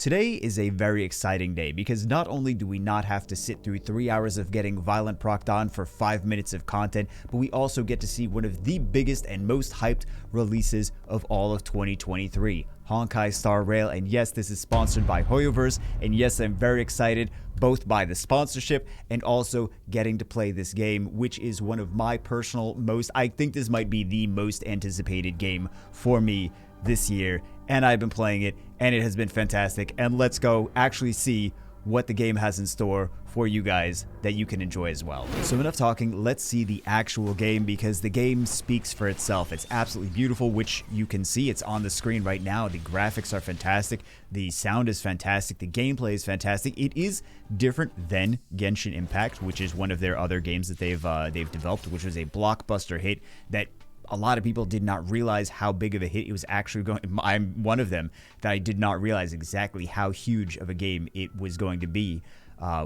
Today is a very exciting day because not only do we not have to sit through 3 hours of getting violent procced on for 5 minutes of content, but we also get to see one of the biggest and most hyped releases of all of 2023, Honkai Star Rail. And yes, this is sponsored by Hoyoverse, and yes, I'm very excited both by the sponsorship and also getting to play this game, which is one of my personal I think this might be the most anticipated game for me this year, and I've been playing it and it has been fantastic. And let's go actually see what the game has in store for you guys that you can enjoy as well. So enough talking, let's see the actual game because the game speaks for itself. It's absolutely beautiful, which you can see. It's on the screen right now. The graphics are fantastic. The sound is fantastic. The gameplay is fantastic. It is different than Genshin Impact, which is one of their other games that they've developed, which was a blockbuster hit that a lot of people did not realize how big of a hit it was actually going. I'm one of them that I did not realize exactly how huge of a game it was going to be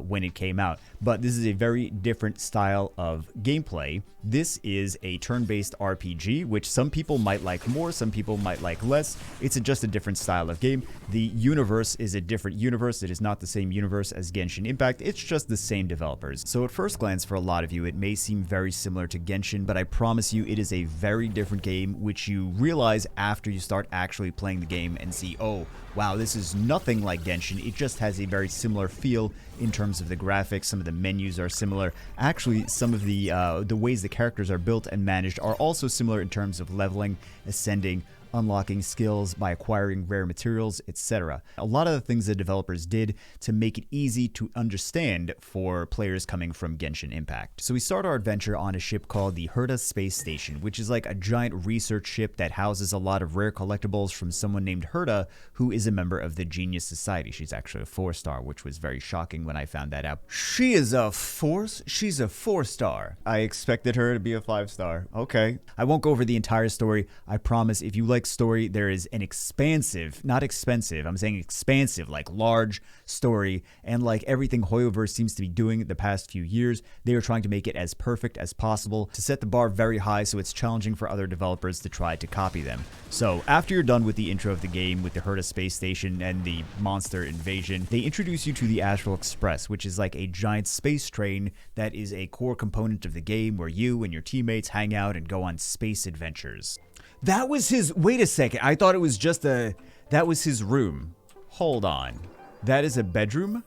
when it came out. But this is a very different style of gameplay. This is a turn-based RPG, which some people might like more, some people might like less. It's just a different style of game. The universe is a different universe. It is not the same universe as Genshin Impact. It's just the same developers. So at first glance, for a lot of you, it may seem very similar to Genshin, but I promise you it is a very different game, which you realize after you start actually playing the game and see, oh, wow, this is nothing like Genshin. It just has a very similar feel in terms of the graphics. Some of the menus are similar. Actually, some of the ways the characters are built and managed are also similar in terms of leveling, ascending, unlocking skills by acquiring rare materials, etc. A lot of the things the developers did to make it easy to understand for players coming from Genshin Impact. So we start our adventure on a ship called the Herta Space Station, which is like a giant research ship that houses a lot of rare collectibles from someone named Herta, who is a member of the Genius Society. She's actually a 4-star, which was very shocking when I found that out. She's a 4-star. I expected her to be a 5-star. Okay. I won't go over the entire story. I promise if you like story, there is an expansive, not expensive, I'm saying expansive, like large story, and like everything Hoyoverse seems to be doing the past few years, they are trying to make it as perfect as possible to set the bar very high so it's challenging for other developers to try to copy them. So after you're done with the intro of the game with the Herta Space Station and the monster invasion, they introduce you to the Astral Express, which is like a giant space train that is a core component of the game where you and your teammates hang out and go on space adventures. That was his, wait a second, I thought it was just that was his room. Hold on. That is a bedroom?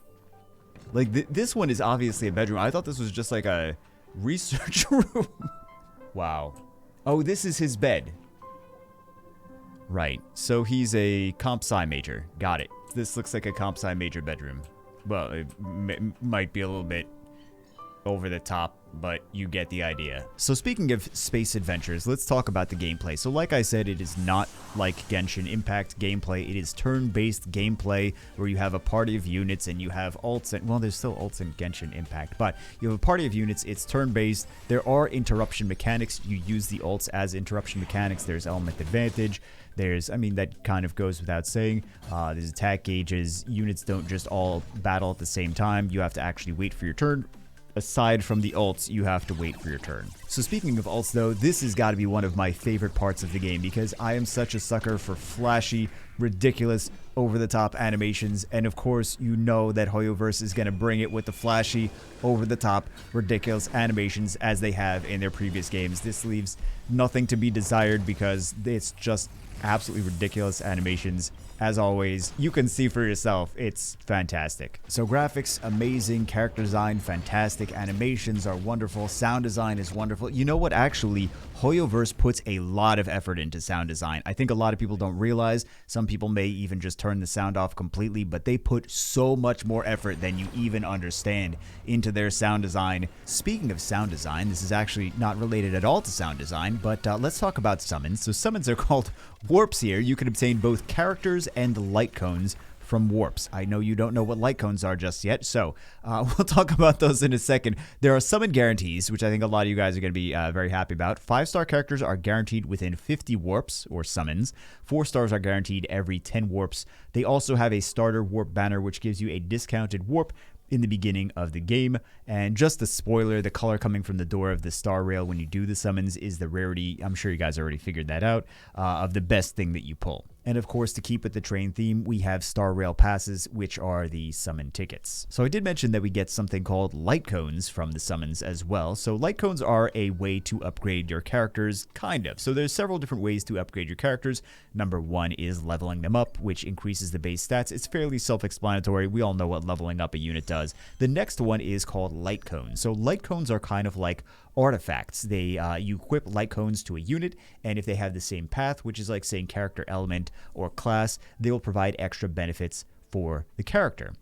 Like, this one is obviously a bedroom. I thought this was just like a research room. Wow. Oh, this is his bed. Right, so he's a comp sci major. Got it. This looks like a comp sci major bedroom. Well, it might be a little bit over the top, but you get the idea. So speaking of space adventures, let's talk about the gameplay. So like I said, it is not like Genshin Impact gameplay. It is turn-based gameplay where you have a party of units and you have ults, and well, there's still ults in Genshin Impact, but you have a party of units. It's turn-based. There are interruption mechanics. You use the ults as interruption mechanics. There's element advantage. I mean, that kind of goes without saying. There's attack gauges. Units don't just all battle at the same time. You have to actually wait for your turn. Aside from the ults, you have to wait for your turn. So speaking of ults though, this has got to be one of my favorite parts of the game because I am such a sucker for flashy, ridiculous, over-the-top animations, and of course you know that Hoyoverse is going to bring it with the flashy, over-the-top, ridiculous animations as they have in their previous games. This leaves nothing to be desired because it's just absolutely ridiculous animations. As always, you can see for yourself, it's fantastic. So graphics, amazing. Character design, fantastic. Animations are wonderful. Sound design is wonderful. You know what? Actually, Hoyoverse puts a lot of effort into sound design. I think a lot of people don't realize. Some people may even just turn the sound off completely, but they put so much more effort than you even understand into their sound design. Speaking of sound design, this is actually not related at all to sound design, but let's talk about summons. So summons are called warps here. You can obtain both characters and light cones from warps. I know you don't know what light cones are just yet, so we'll talk about those in a second. There are summon guarantees, which I think a lot of you guys are going to be very happy about. 5-star characters are guaranteed within 50 warps or summons. 4 stars are guaranteed every 10 warps. They also have a starter warp banner, which gives you a discounted warp in the beginning of the game. And just a spoiler, the color coming from the door of the star rail when you do the summons is the rarity, I'm sure you guys already figured that out, of the best thing that you pull. And of course, to keep with the train theme, we have Star Rail passes, which are the summon tickets. So I did mention that we get something called light cones from the summons as well. So light cones are a way to upgrade your characters, kind of. So there's several different ways to upgrade your characters. Number one is leveling them up, which increases the base stats. It's fairly self-explanatory. We all know what leveling up a unit does. The next one is called light cones. So light cones are kind of like artifacts. You equip light cones to a unit, and if they have the same path, which is like saying character element or class, they will provide extra benefits for the character.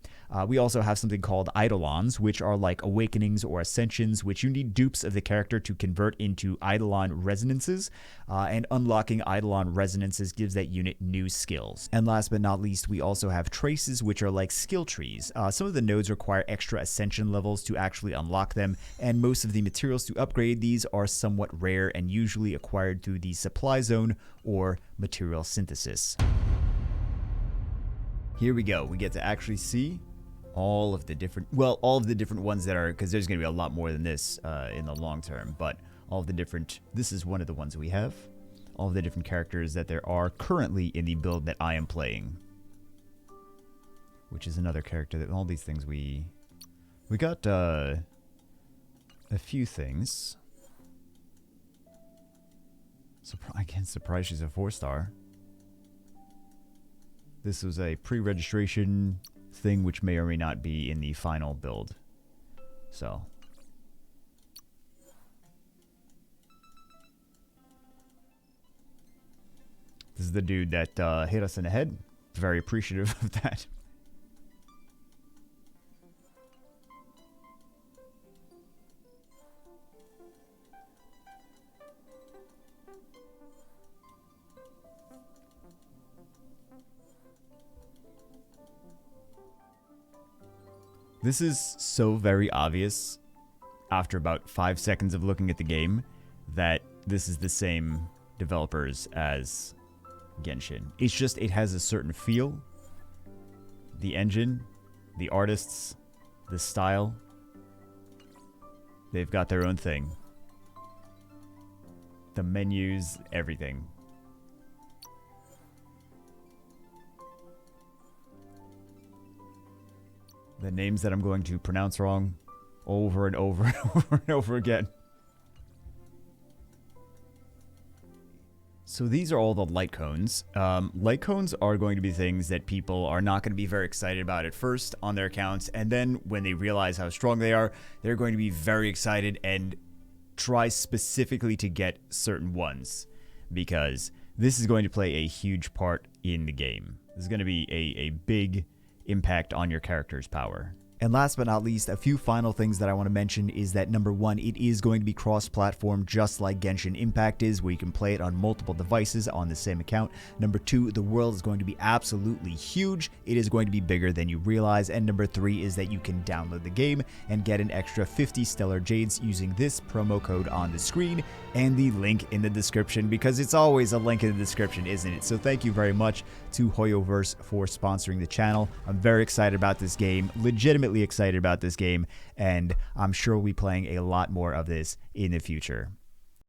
We also have something called eidolons, which are like awakenings or ascensions, which you need dupes of the character to convert into eidolon resonances, and unlocking eidolon resonances gives that unit new skills. And last but not least, we also have traces, which are like skill trees. Some of the nodes require extra ascension levels to actually unlock them, and most of the materials to upgrade these are somewhat rare and usually acquired through the supply zone or material synthesis. Here we go. We get to actually see all of the different ones that are, because there's going to be a lot more than this in the long term, but all of the different, this is one of the ones we have, all of the different characters that there are currently in the build that I am playing, which is another character that all these things we got a few things. Again, surprised she's a 4-star. This was a pre-registration thing, which may or may not be in the final build. So. This is the dude that hit us in the head. Very appreciative of that. This is so very obvious after about 5 seconds of looking at the game that this is the same developers as Genshin. It's just, it has a certain feel. The engine, the artists, the style. They've got their own thing. The menus, everything. The names that I'm going to pronounce wrong over and over and over and over again. So these are all the light cones. Light cones are going to be things that people are not going to be very excited about at first on their accounts, and then when they realize how strong they are, they're going to be very excited and try specifically to get certain ones, because this is going to play a huge part in the game. This is going to be a big impact on your character's power. And last but not least, a few final things that I want to mention is that number one, it is going to be cross-platform just like Genshin Impact is, where you can play it on multiple devices on the same account. Number two, the world is going to be absolutely huge. It is going to be bigger than you realize. And number three is that you can download the game and get an extra 50 Stellar Jades using this promo code on the screen and the link in the description, because it's always a link in the description, isn't it? So thank you very much to Hoyoverse for sponsoring the channel. I'm very excited about this game, legitimately excited about this game, and I'm sure we'll be playing a lot more of this in the future.